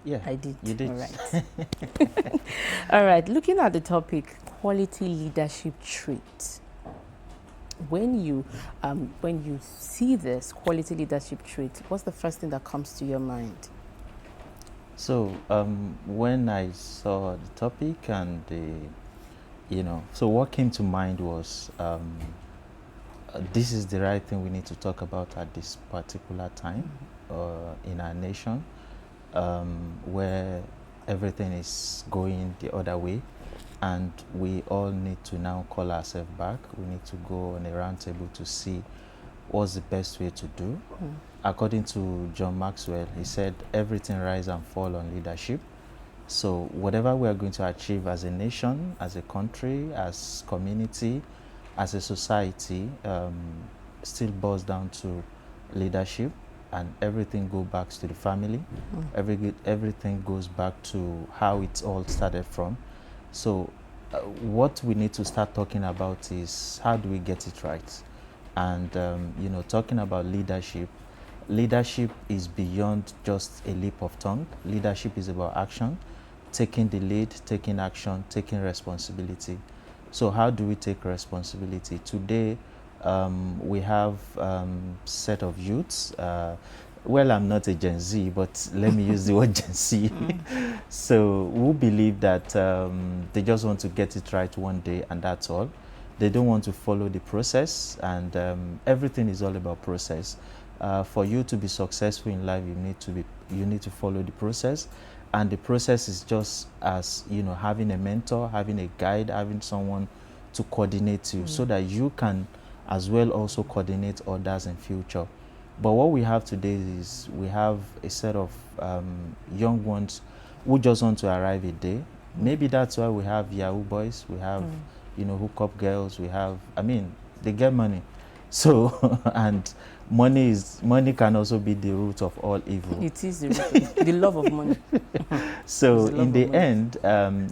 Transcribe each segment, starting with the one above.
Yeah, I did. you did. All right. All right. Looking at the topic, quality leadership traits. When you see this quality leadership trait, what's the first thing that comes to your mind? So when I saw the topic and so what came to mind was this is the right thing we need to talk about at this particular time in our nation, where everything is going the other way, and we all need to now call ourselves back. We need to go on a round table to see what's the best way to do. According to John Maxwell, he said everything rise and fall on leadership. So whatever we are going to achieve as a nation, as a country, as community, as a society, still boils down to leadership, and everything goes back to the family. Everything goes back to how it all started from. So what we need to start talking about is how do we get it right? And talking about leadership, leadership is beyond just a lip of tongue. Leadership is about action, taking the lead, taking action, taking responsibility. So how do we take responsibility? Today, we have set of youths. Well, I'm not a Gen Z, but let me use the word Gen Z. So we believe that they just want to get it right one day, and that's all. They don't want to follow the process, and everything is all about process. For you to be successful in life, you need to follow the process, and the process is just as having a mentor, having a guide, having someone to coordinate you, so that you can as well also coordinate others in future. But what we have today is we have a set of young ones who just want to arrive a day. Maybe that's why we have Yahoo boys, we have hookup girls, they get money. So and money can also be the root of all evil. It is the love of money. So in the end,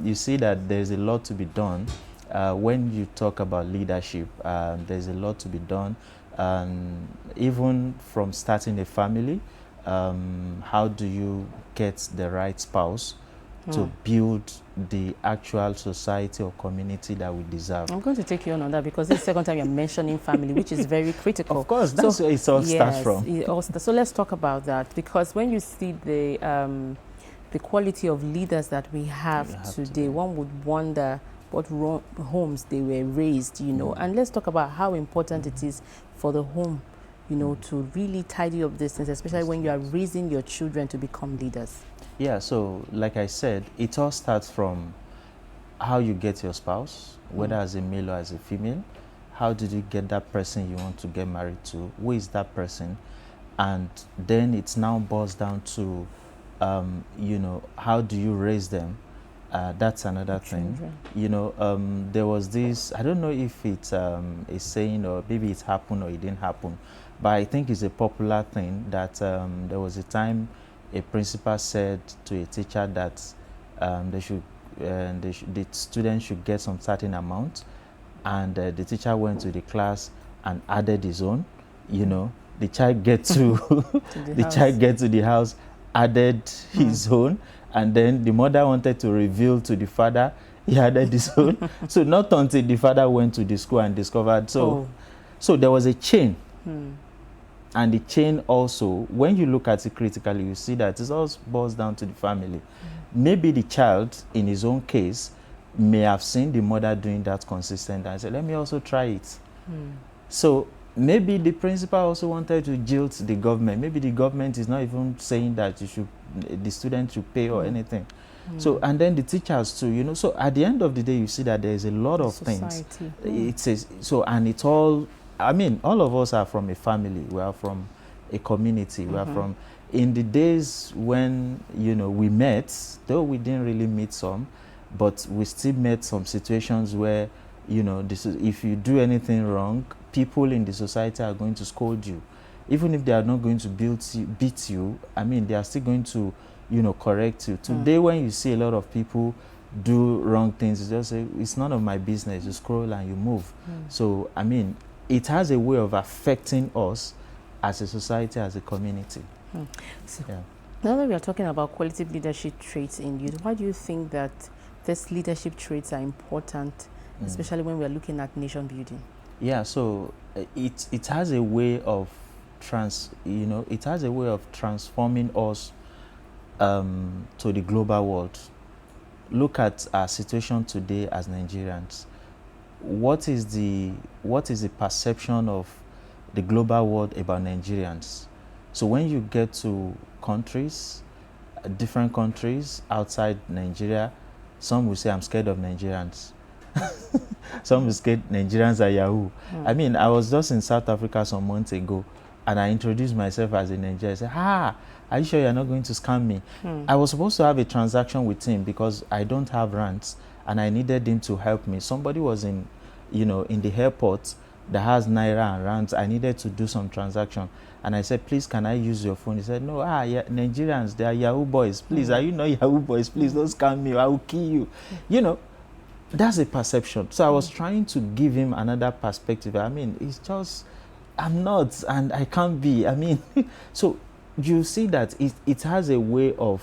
you see that there's a lot to be done. When you talk about leadership, there's a lot to be done, even from starting a family. How do you get the right spouse to build the actual society or community that we deserve? I'm going to take you on that, because this is the second time you're mentioning family, which is very critical. Of course, that's where it all starts from. So let's talk about that, because when you see the quality of leaders that we have today, one would wonder what homes they were raised, and let's talk about how important it is for the home, to really tidy up these things, especially when you are raising your children to become leaders. Yeah, so like I said, it all starts from how you get your spouse, whether as a male or as a female. How did you get that person you want to get married to? Who is that person? And then it's now boils down to, how do you raise them? That's another thing. There was this, I don't know if it's a saying, or maybe it happened or it didn't happen, but I think it's a popular thing that there was a time a principal said to a teacher that the student should get some certain amount, and the teacher went to the class and added his own. The child get to child get to the house, added his own, and then the mother wanted to reveal to the father he added his own. So not until the father went to the school and discovered. So there was a chain. And the chain also, when you look at it critically, you see that it all boils down to the family. Maybe the child, in his own case, may have seen the mother doing that consistently and said, let me also try it. So maybe the principal also wanted to jilt the government. Maybe the government is not even saying that the student should pay or anything. So, and then the teachers too, so at the end of the day, you see that there's a lot of things. And it's all, all of us are from a family. We are from a community. We are from, in the days when, we met, though we didn't really meet some, but we still met some situations where, if you do anything wrong, people in the society are going to scold you. Even if they are not going to beat you, they are still going to, correct you. Today, when you see a lot of people do wrong things, you just say, it's none of my business. You scroll and you move. So, it has a way of affecting us as a society, as a community. Now that we are talking about qualitative leadership traits in youth, why do you think that these leadership traits are important, especially when we are looking at nation building? Yeah, so it has a way of it has a way of transforming us to the global world. Look at our situation today as Nigerians. What is the perception of the global world about Nigerians? So when you get to countries, different countries outside Nigeria, some will say I'm scared of Nigerians. Some will say Nigerians are Yahoo. I mean, I was just in South Africa some months ago, and I introduced myself as a Nigerian. I said, are you sure you're not going to scam me? I was supposed to have a transaction with him because I don't have rands, and I needed him to help me. Somebody was in the airport that has Naira and rands. I needed to do some transaction. And I said, please, can I use your phone? He said, no, yeah, Nigerians, they are Yahoo boys. Please, are you not Yahoo boys? Please don't scam me. I will kill you. That's a perception. So I was trying to give him another perspective. I mean, it's just, I'm not, and I can't be. I mean, so you see that it has a way of,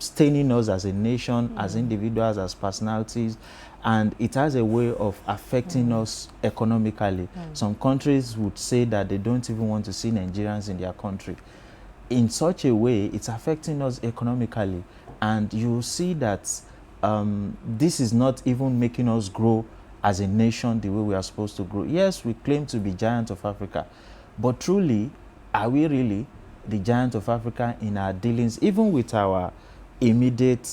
staining us as a nation, as individuals, as personalities, and it has a way of affecting us economically. Some countries would say that they don't even want to see Nigerians in their country. In such a way, it's affecting us economically, and you see that this is not even making us grow as a nation the way we are supposed to grow. Yes, we claim to be giant of Africa, but truly, are we really the giant of Africa in our dealings, even with our immediate,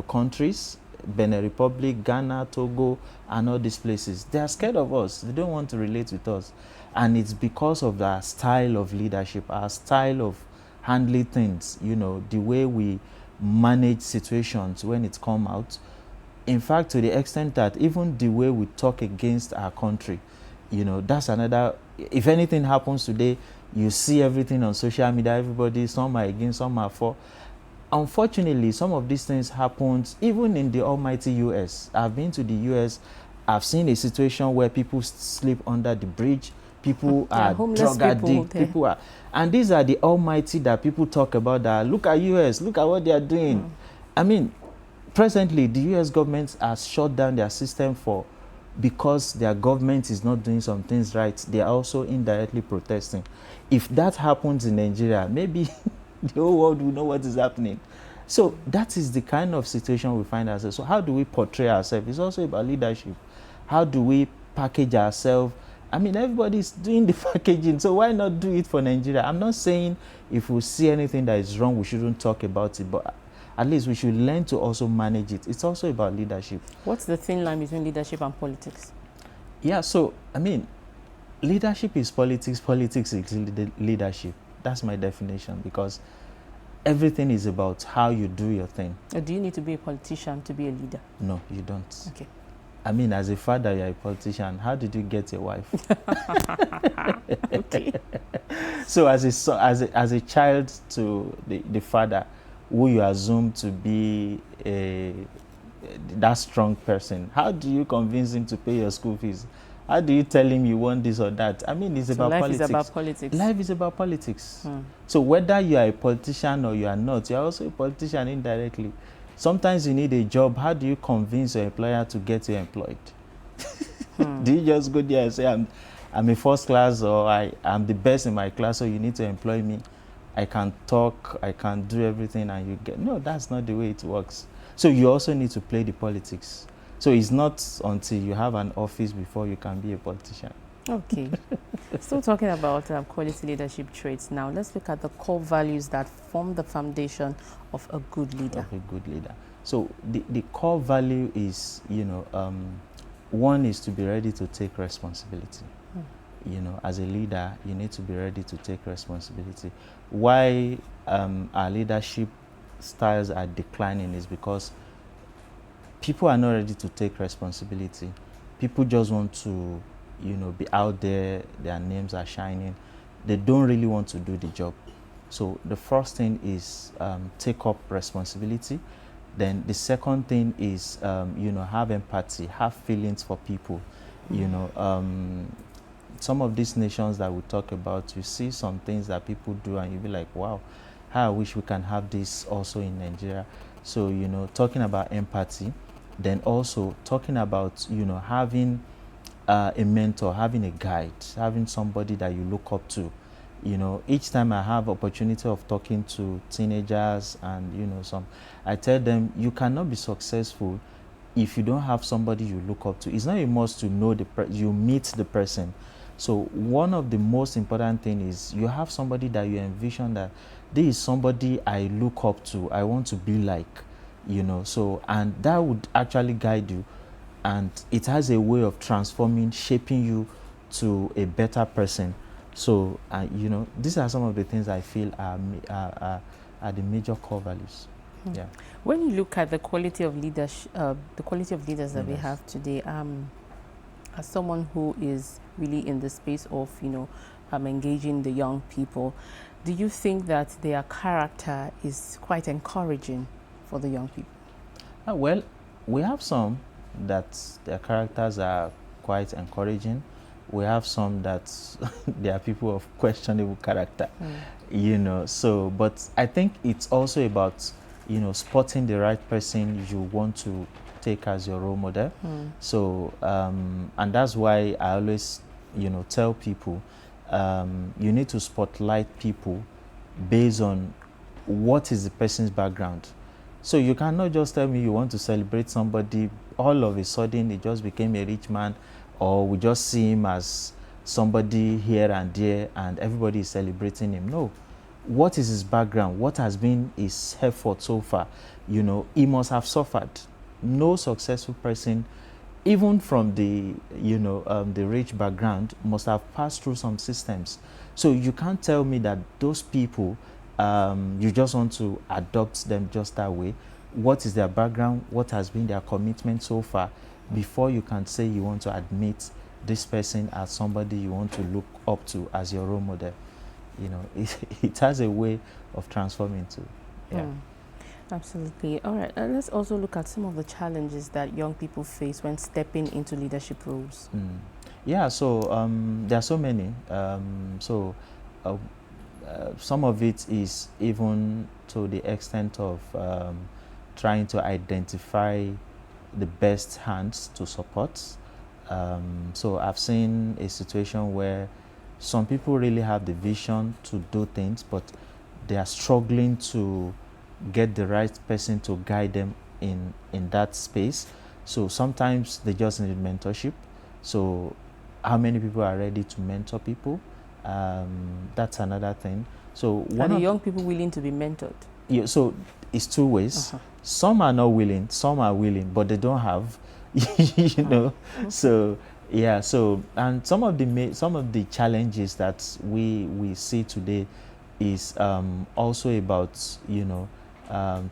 countries, Benin Republic, Ghana, Togo, and all these places? They are scared of us. They don't want to relate with us. And it's because of our style of leadership, our style of handling things, the way we manage situations when it come out. In fact, to the extent that even the way we talk against our country, that's another. If anything happens today, you see everything on social media, everybody, some are against, some are for. Unfortunately, some of these things happen even in the almighty US. I've been to the US, I've seen a situation where people sleep under the bridge, people are drug addicts, people are, and these are the almighty that people talk about, that look at US, look at what they are doing. I mean, presently, the US government has shut down their system because their government is not doing some things right. They are also indirectly protesting. If that happens in Nigeria, maybe the whole world will know what is happening. So that is the kind of situation we find ourselves. So how do we portray ourselves? It's also about leadership. How do we package ourselves? I mean, everybody's doing the packaging, so why not do it for Nigeria? I'm not saying if we see anything that is wrong, we shouldn't talk about it, but at least we should learn to also manage it. It's also about leadership. What's the thin line between leadership and politics? Yeah, so, I mean, leadership is politics, politics is leadership. That's my definition, because everything is about how you do your thing. Do you need to be a politician to be a leader? No, you don't. Okay. I mean, as a father, you're a politician. How did you get a wife? Okay. So as a child to the father, who you assume to be that strong person, how do you convince him to pay your school fees? How do you tell him you want this or that? I mean, it's about politics. Life is about politics. Life is about politics. So whether you are a politician or you are not, you are also a politician indirectly. Sometimes you need a job. How do you convince your employer to get you employed? Do you just go there and say, I'm a first class, or I'm the best in my class, so you need to employ me? I can talk, I can do everything, and you get... No, that's not the way it works. So you also need to play the politics. So it's not until you have an office before you can be a politician. Okay. Still talking about quality leadership traits now. Let's look at the core values that form the foundation of a good leader. Of a good leader. So the core value is, one is to be ready to take responsibility. As a leader, you need to be ready to take responsibility. Why our leadership styles are declining is because people are not ready to take responsibility. People just want to, be out there, their names are shining. They don't really want to do the job. So the first thing is take up responsibility. Then the second thing is, have empathy, have feelings for people. Some of these nations that we talk about, you see some things that people do and you be like, wow, how I wish we can have this also in Nigeria. So, talking about empathy, then also talking about, having a mentor, having a guide, having somebody that you look up to. Each time I have opportunity of talking to teenagers and, I tell them, you cannot be successful if you don't have somebody you look up to. It's not a must to know you meet the person. So one of the most important thing is you have somebody that you envision that this is somebody I look up to, I want to be like, so, and that would actually guide you, and it has a way of transforming, shaping you to a better person. So, these are some of the things I feel are the major core values. Yeah. When you look at the quality of leaders that we have today, as someone who is really in the space of, engaging the young people, do you think that their character is quite encouraging for the young people? Well, we have some that their characters are quite encouraging. We have some that they are people of questionable character, so, but I think it's also about, spotting the right person you want to take as your role model. So, and that's why I always, tell people, you need to spotlight people based on what is the person's background. So you cannot just tell me you want to celebrate somebody, all of a sudden he just became a rich man, or we just see him as somebody here and there and everybody is celebrating him. No. What is his background? What has been his effort so far? He must have suffered. No successful person, even from the, the rich background, must have passed through some systems. So you can't tell me that those people, you just want to adopt them just that way. What is their background? What has been their commitment so far before you can say you want to admit this person as somebody you want to look up to as your role model? It has a way of transforming too. Yeah. Absolutely. All right. Let's also look at some of the challenges that young people face when stepping into leadership roles. Yeah. So there are so many. Some of it is even to the extent of trying to identify the best hands to support. So I've seen a situation where some people really have the vision to do things, but they are struggling to get the right person to guide them in that space. So sometimes they just need mentorship. So how many people are ready to mentor people? That's another thing. So are the young people willing to be mentored? Yeah, so it's two ways. Some are not willing, some are willing, but they don't have. So yeah, so, and some of the challenges that we see today is also about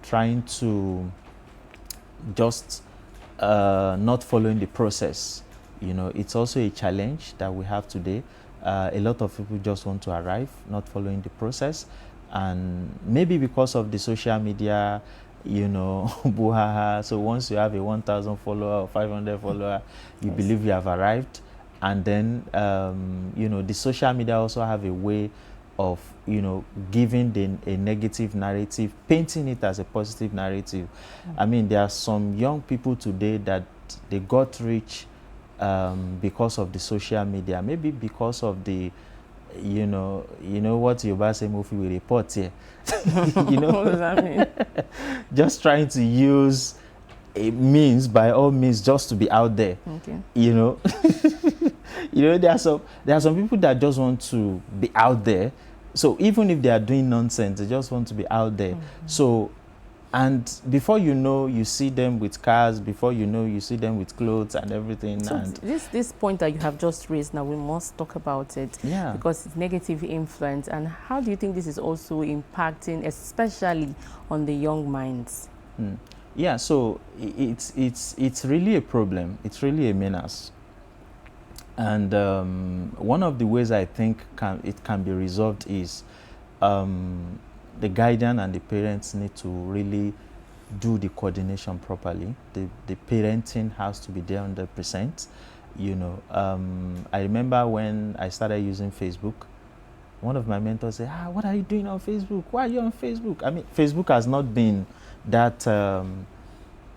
trying to just not following the process. It's also a challenge that we have today. A lot of people just want to arrive, not following the process, and maybe because of the social media, buhaha. So once you have a 1,000 follower or 500 follower, you believe you have arrived, and then the social media also have a way of giving a negative narrative, painting it as a positive narrative. I mean, there are some young people today that they got rich because of the social media, maybe because of the what Yoruba say, movie we report here. What does that mean? Just trying to use a means, by all means, just to be out there. Okay. There are some people that just want to be out there. So even if they are doing nonsense, they just want to be out there. So, and before you know, you see them with cars. Before you know, you see them with clothes and everything. So and this point that you have just raised, now we must talk about it. Yeah. Because it's negative influence. And how do you think this is also impacting, especially on the young minds? Yeah. So it's really a problem. It's really a menace. And one of the ways I think it can be resolved is the guardian and the parents need to really do the coordination properly. The parenting has to be there 100%. I remember when I started using Facebook, one of my mentors said, what are you doing on Facebook? Why are you on Facebook? I mean, Facebook has not been that.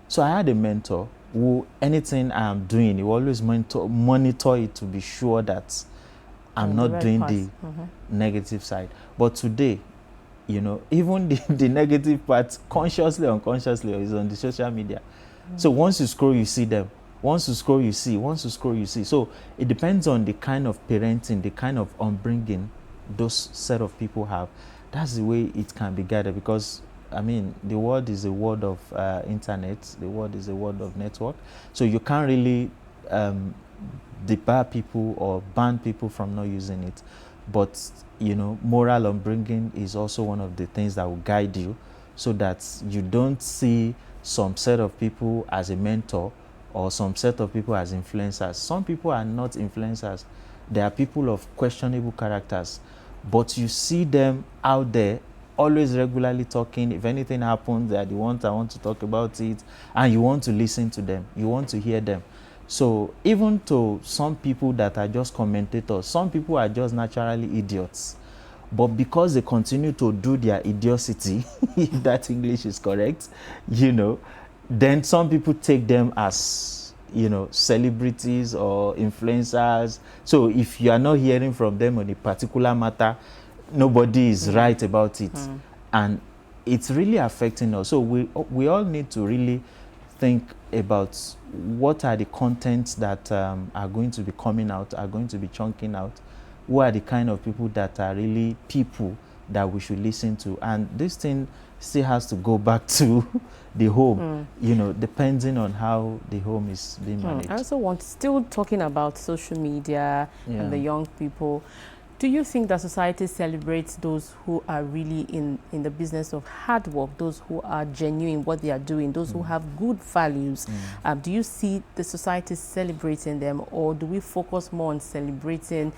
So I had a mentor who, anything I'm doing, he always monitor it to be sure that I'm not doing the negative side. But today, you know, even the negative part, consciously or unconsciously, is on the social media. So once you scroll, you see them. Once you scroll, you see. Once you scroll, you see. So it depends on the kind of parenting, the kind of upbringing those set of people have. That's the way it can be guided, because I mean, the world is a world of internet. The world is a world of network. So you can't really debar people or ban people from not using it. But, you know, moral upbringing is also one of the things that will guide you, so that you don't see some set of people as a mentor or some set of people as influencers. Some people are not influencers. They are people of questionable characters. But you see them out there always regularly talking. If anything happens, they are the ones that want to talk about it, and you want to listen to them. You want to hear them. So even to some people that are just commentators, some people are just naturally idiots. But because they continue to do their idiocy, if that English is correct, you know, then some people take them as, you know, celebrities or influencers. So if you are not hearing from them on a particular matter, nobody is right about it. And it's really affecting us. So we all need to really think about what are the contents that are going to be coming out, are going to be chunking out. Who are the kind of people that are really people that we should listen to? And this thing still has to go back to the home, you know, depending on how the home is being managed. I also want, still talking about social media and the young people, do you think that society celebrates those who are really in the business of hard work, those who are genuine in what they are doing, those who have good values? Do you see the society celebrating them, or do we focus more on celebrating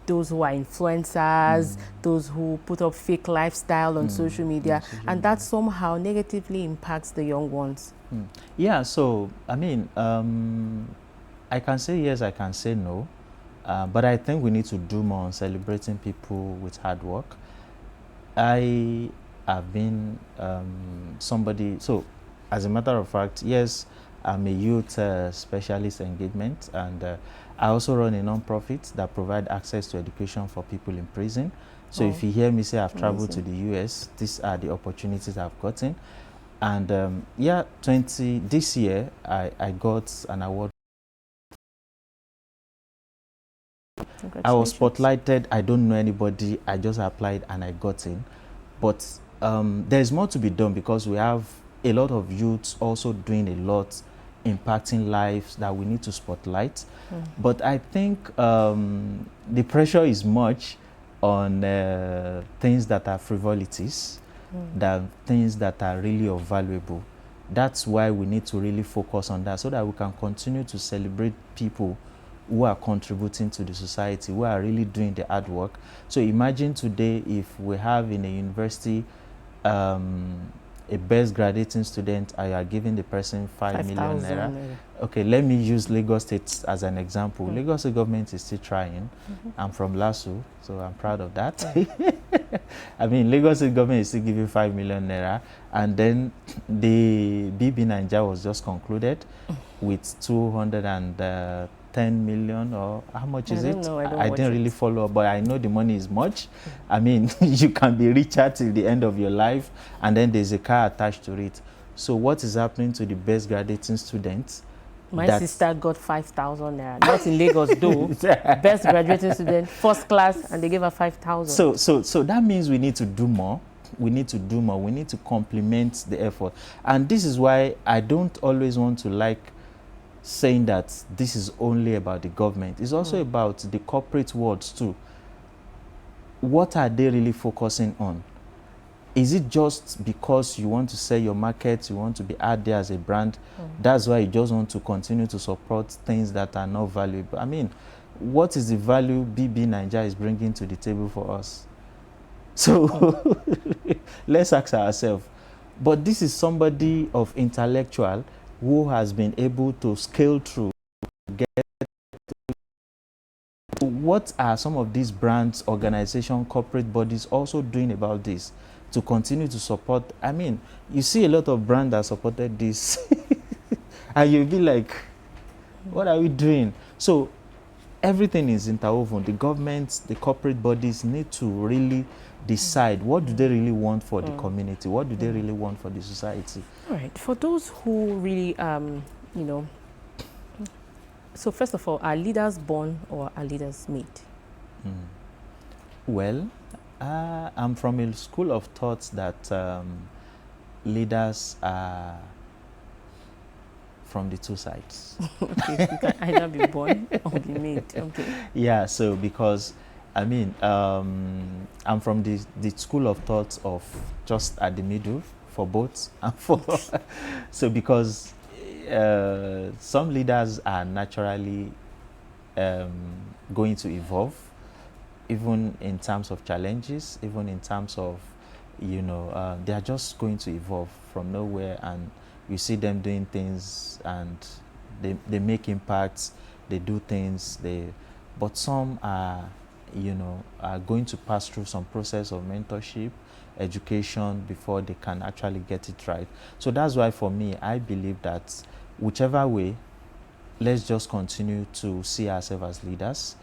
those who are influencers, those who put up fake lifestyle on social media, and that somehow negatively impacts the young ones? Yeah, so, I mean, I can say yes, I can say no. But I think we need to do more on celebrating people with hard work. I have been somebody, so as a matter of fact, yes, I'm a youth specialist engagement, and I also run a non-profit that provide access to education for people in prison. So if you hear me say I've traveled to the US, these are the opportunities I've gotten. And yeah, this year, I got an award. I was spotlighted. I don't know anybody. I just applied and I got in. But there's more to be done, because we have a lot of youths also doing a lot, impacting lives that we need to spotlight. But I think the pressure is much on things that are frivolities than things that are really of valuable. That's why we need to really focus on that, so that we can continue to celebrate people who are contributing to the society, who are really doing the hard work. So imagine today if we have in a university a best graduating student, and you are giving the person 5 million naira. Okay, let me use Lagos State as an example. Lagos State government is still trying. I'm from LASU, so I'm proud of that. I mean, Lagos State government is still giving 5 million naira, and then the BB Nigeria was just concluded with 210 million, or how much is it? I didn't really follow up, but I know the money is much. I mean, you can be richer till the end of your life, and then there's a car attached to it. So what is happening to the best graduating students? My sister got 5,000 naira. Not in Lagos though. Best graduating student, first class, and they gave her 5,000. So that means we need to do more. We need to do more. We need to complement the effort. And this is why I don't always want to like saying that this is only about the government. It's also about the corporate world too. What are they really focusing on? Is it just because you want to sell your market, you want to be out there as a brand? That's why you just want to continue to support things that are not valuable? I mean, what is the value BB Nigeria is bringing to the table for us? So let's ask ourselves. But this is somebody of intellectual who has been able to scale through, get What are some of these brands, organizations, corporate bodies also doing about this to continue to support? I mean, you see a lot of brands that supported this, and you'll be like, what are we doing? So everything is interwoven. The governments, the corporate bodies need to really decide what do they really want for the community, what do they really want for the society. All right. For those who really, you know, so first of all, are leaders born or are leaders made? Well, I'm from a school of thought that leaders are from the two sides. Okay, you can either be born or be made. Okay. Yeah, so because I mean, I'm from the school of thought of just at the middle for both and for so because some leaders are naturally going to evolve, even in terms of challenges, even in terms of, you know, they are just going to evolve from nowhere, and you see them doing things and they make impacts, they do things, but some are, you know, are going to pass through some process of mentorship, education before they can actually get it right. So that's why for me, I believe that whichever way, let's just continue to see ourselves as leaders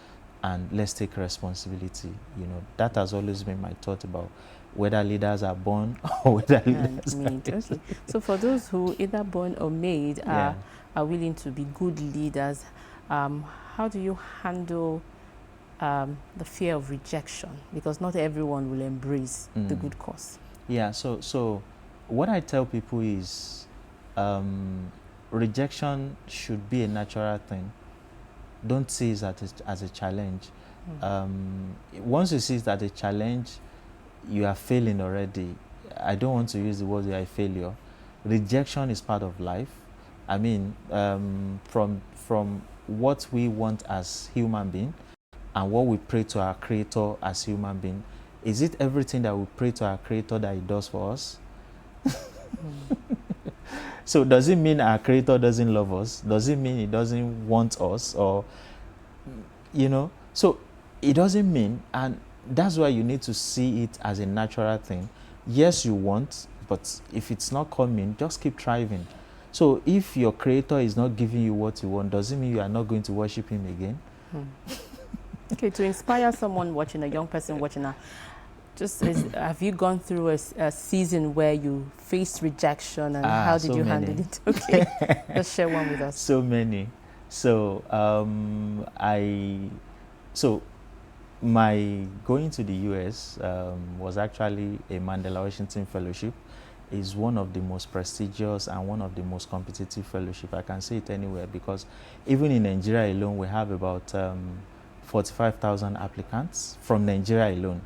and let's take responsibility. You know, that has always been my thought about whether leaders are born or whether leaders are made. Okay. So for those who either born or made are willing to be good leaders, how do you handle the fear of rejection? Because not everyone will embrace the good cause. Yeah, so what I tell people is rejection should be a natural thing. Don't see it as a challenge. Once you see it as a challenge, you are failing already. I don't want to use the word you are a failure. Rejection is part of life. I mean, from what we want as human being and what we pray to our Creator as human being, is it everything that we pray to our Creator that He does for us? So does it mean our Creator doesn't love us? Does it mean He doesn't want us? Or, you know, so it doesn't mean, and that's why you need to see it as a natural thing. Yes, you want, but if it's not coming, just keep striving. So if your Creator is not giving you what you want, does it mean you are not going to worship Him again? Okay, to inspire someone watching, a young person watching now, have you gone through a season where you faced rejection, and how did you handle it? Okay, just share one with us. So many. So my going to the US was actually a Mandela Washington Fellowship. Is one of the most prestigious and one of the most competitive fellowship. I can say it anywhere because even in Nigeria alone, we have about 45,000 applicants from Nigeria alone.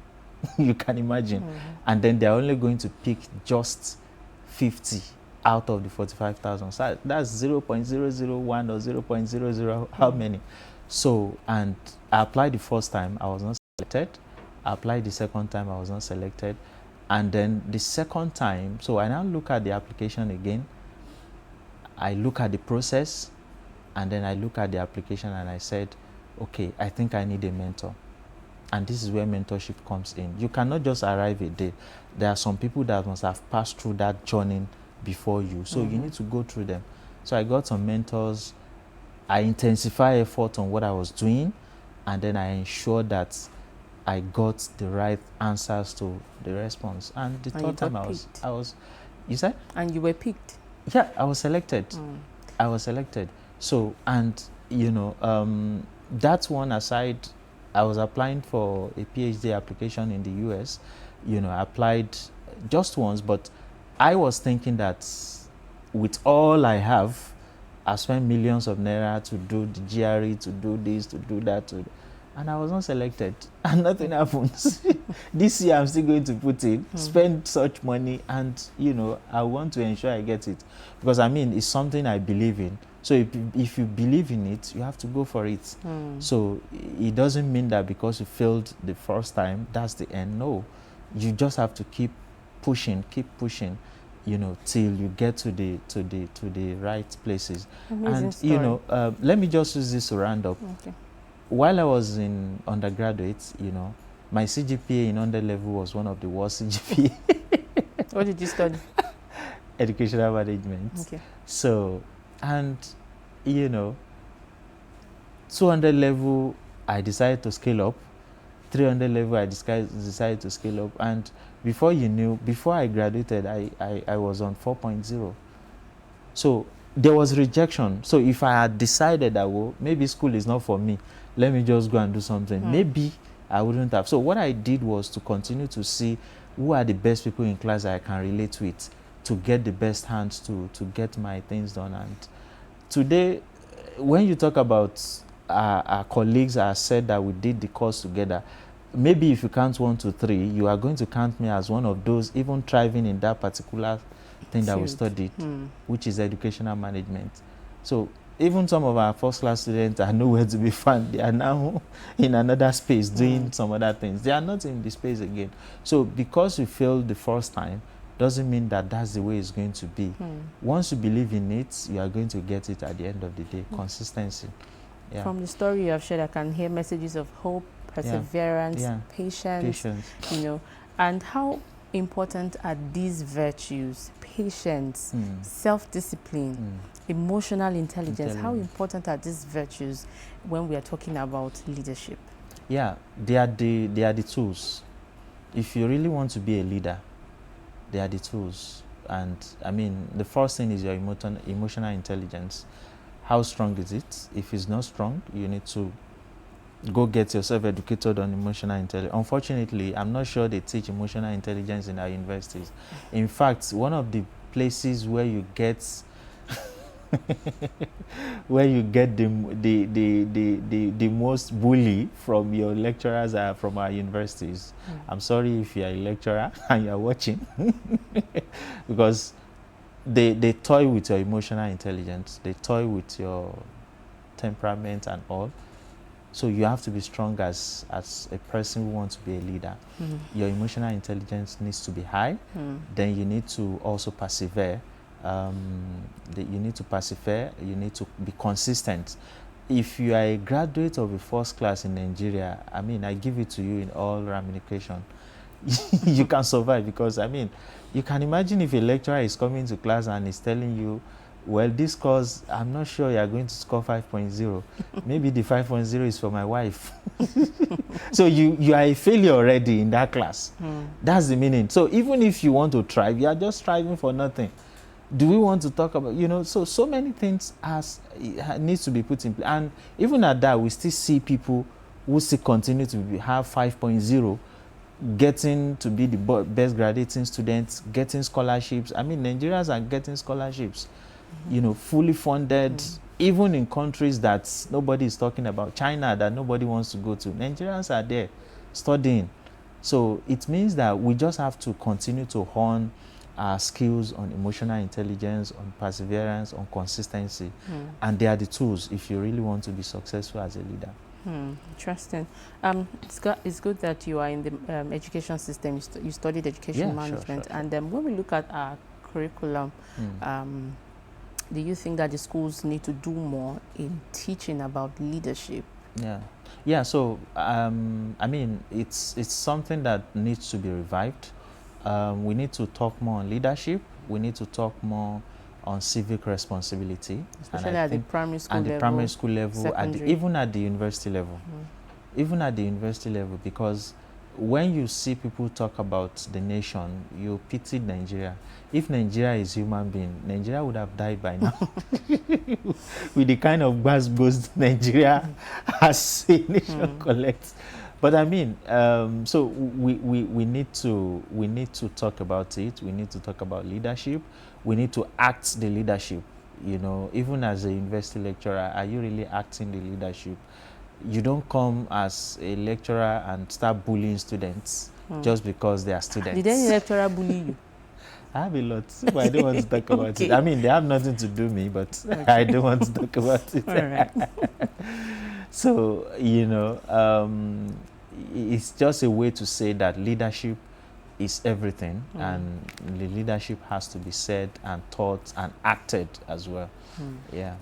You can imagine. And then they're only going to pick just 50 out of the 45,000. So that's 0.001 or 0.00 how many. So, and I applied the first time, I was not selected. I applied the second time, I was not selected. And then the second time, so I now look at the application again. I look at the process, and then I look at the application and I said, okay, I think I need a mentor. And this is where mentorship comes in. You cannot just arrive a day. There are some people that must have passed through that journey before you. So you need to go through them. So I got some mentors. I intensify effort on what I was doing, and then I ensured that I got the right answers to the response. And the third time I was, you said? And you were picked? Yeah, I was selected. I was selected. So, and you know, that one aside, I was applying for a PhD application in the US. You know, I applied just once, but I was thinking that with all I have, I spent millions of naira to do the GRE, to do this, to do that, and I was not selected, and nothing happens. This year I'm still going to put in, spend such money, and you know, I want to ensure I get it, because I mean, it's something I believe in. So if you believe in it, you have to go for it. So it doesn't mean that because you failed the first time, that's the end. No, you just have to keep pushing, you know, till you get to the right places. Amazing and story. you know, let me just use this to round up. Okay. while I was in undergraduate, you know, my CGPA in under level was one of the worst CGPA. What did you study? Educational management. Okay. So, and you know, 200 level, I decided to scale up. 300 level, I decided to scale up. And before I graduated, I was on 4.0. So there was rejection. So if I had decided that, well, maybe school is not for me, let me just go and do something, maybe I wouldn't have. So what I did was to continue to see who are the best people in class that I can relate with, to get the best hands to get my things done. And today, when you talk about our colleagues are said that we did the course together, maybe if you count 1 to 3, you are going to count me as one of those even thriving in that particular thing that we studied, which is educational management. So even some of our first class students are nowhere to be found. They are now in another space doing some other things. They are not in the space again. So because you failed the first time doesn't mean that that's the way it's going to be. Once you believe in it, you are going to get it at the end of the day. Consistency. Yeah. From the story you have shared, I can hear messages of hope, perseverance, patience, you know. And how important are these virtues? Patience, self-discipline, emotional intelligence. How important are these virtues when we are talking about leadership? Yeah, they are the tools. If you really want to be a leader, they are the tools. And I mean, the first thing is your emotional intelligence. How strong is it? If it's not strong, you need to go get yourself educated on emotional intelligence. Unfortunately, I'm not sure they teach emotional intelligence in our universities. In fact, one of the places where you get the most bully from your lecturers are from our universities. I'm sorry if you're a lecturer and you're watching, because they toy with your emotional intelligence, they toy with your temperament and all. So you have to be strong as a person who wants to be a leader. Your emotional intelligence needs to be high. Then you need to also persevere. You need to persevere. You need to be consistent. If you are a graduate of a first class in Nigeria, I mean, I give it to you in all ramification. You can survive, because I mean, you can imagine if a lecturer is coming to class and is telling you, well, this course, I'm not sure you are going to score 5.0. Maybe the 5.0 is for my wife. So you are a failure already in that class. That's the meaning. So even if you want to thrive, you are just striving for nothing. Do we want to talk about, you know, so many things needs to be put in place. And even at that, we still see people who still continue to have 5.0, getting to be the best graduating students, getting scholarships. I mean, Nigerians are getting scholarships, you know, fully funded, even in countries that nobody is talking about. China, that nobody wants to go to. Nigerians are there studying. So it means that we just have to continue to hone our skills on emotional intelligence, on perseverance, on consistency. And they are the tools if you really want to be successful as a leader. Interesting. It's good that you are in the education system. You studied education management. Sure. And when we look at our curriculum, do you think that the schools need to do more in teaching about leadership? Yeah. So I mean, it's something that needs to be revived. We need to talk more on leadership. We need to talk more on civic responsibility, especially at the primary school level, primary school level, even at the university level, because when you see people talk about the nation, you pity Nigeria. If Nigeria is human being, Nigeria would have died by now. With the kind of gbas Nigeria as a nation collects. But I mean, so we need to talk about it. We need to talk about leadership. We need to act the leadership. You know, even as a university lecturer, are you really acting the leadership? You don't come as a lecturer and start bullying students just because they are students. Did any lecturer bully you? I have a lot, but I don't want to talk about it. I mean, they have nothing to do with me, but I don't want to talk about it. All right. So, you know, it's just a way to say that leadership is everything, and the leadership has to be said and taught and acted as well. Yeah.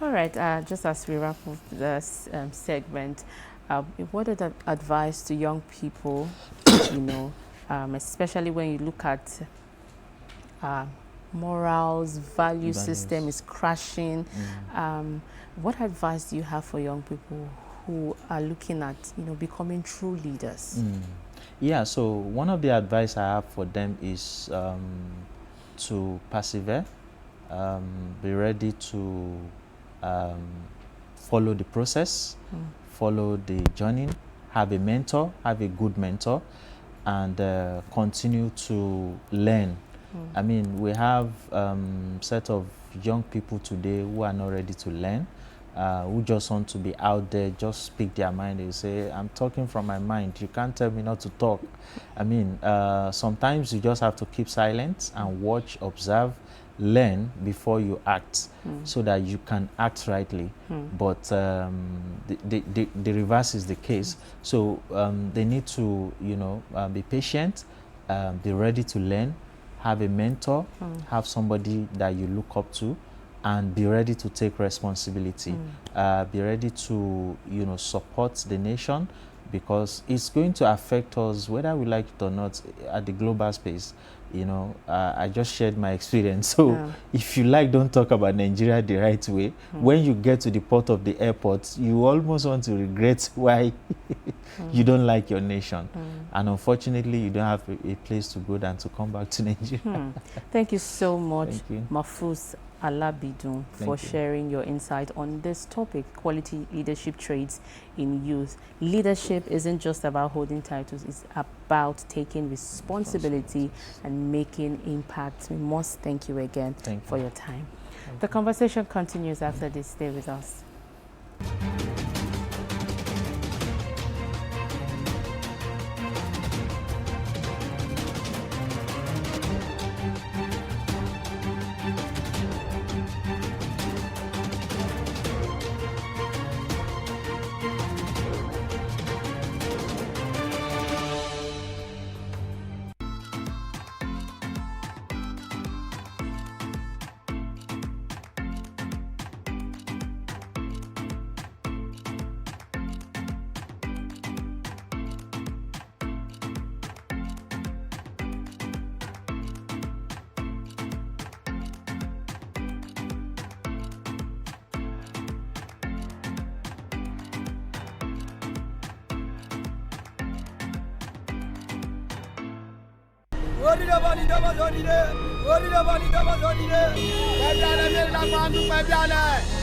All right. Just as we wrap up this segment, what are the advice to young people? You know, especially when you look at morals, value system is crashing. What advice do you have for young people who are looking at, becoming true leaders? Yeah, so one of the advice I have for them is to persevere, be ready to follow the process, follow the journey, have a mentor, have a good mentor, and continue to learn. I mean, we have set of young people today who are not ready to learn, who just want to be out there, just speak their mind. They say, I'm talking from my mind. You can't tell me not to talk. I mean, sometimes you just have to keep silent and watch, observe, learn before you act, so that you can act rightly. But the reverse is the case. So they need to, be patient, be ready to learn, have a mentor, have somebody that you look up to, and be ready to take responsibility. Be ready to, support the nation, because it's going to affect us whether we like it or not at the global space. I just shared my experience. So if you like, don't talk about Nigeria the right way. When you get to the port of the airport, you almost want to regret why you don't like your nation. And unfortunately, you don't have a place to go than to come back to Nigeria. Thank you so much, Thank you. Mafus Alabidun, for sharing your insight on this topic, quality leadership traits in youth. Leadership isn't just about holding titles, it's about taking responsibility and making impact. We must thank you again for your time. The conversation continues after this. Stay with us. Ori da bali da bazoni de. Babyale,